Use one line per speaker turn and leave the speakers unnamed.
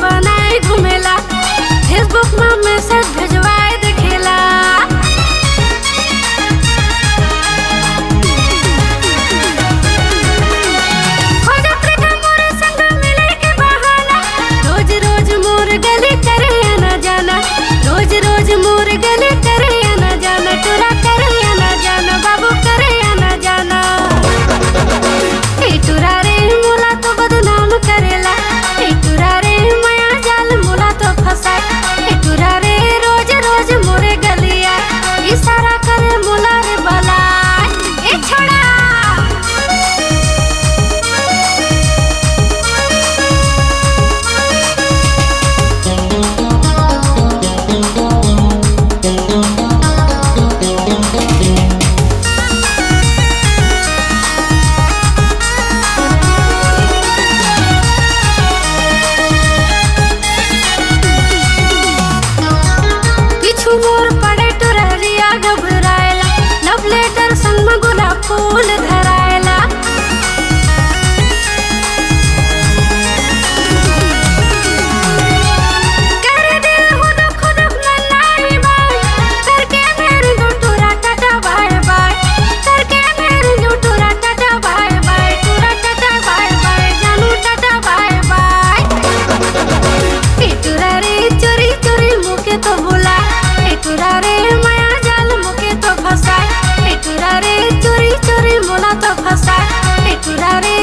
बनाए घुमेला, फेसबुक में मैसेज भेजवाए देखेला। खोजत रहे मोर संग मिले के बहाना, रोज रोज मोर गली करे आना जाना, रोज रोज मोर गली करे आना जाना, टुरा करे आना जाना, बाबू करे आना जाना। ए टुरा रे मोला तो बदनाम करेला, ए टुरा रे माया जाल मोला तो फसाए, ए टुरा रे रोज रोज मोरे गलिया इशारा करे मोला रे बलाए। ए छोड़ा पीछू मोर पड़े टुररिया घबराएला, लव लेटर संग में गुलाब फूल धराएला। कर दिल हुदुक हुदुक नन्नाई बाई, करके मेरे दो टुरा टाटा बाय बाय, करके मेरे दो टुरा टाटा बाय बाय, टुरा टाटा बाय बाय, जानू टाटा बाय बाय। ए टुरा रे चोरी चोरी मुके तो बुला, ए टुरा रे माया जाल मुके तो फसाए, ए टुरा रे चोरी चोरी मोला तो फसाए, ए टुरा रे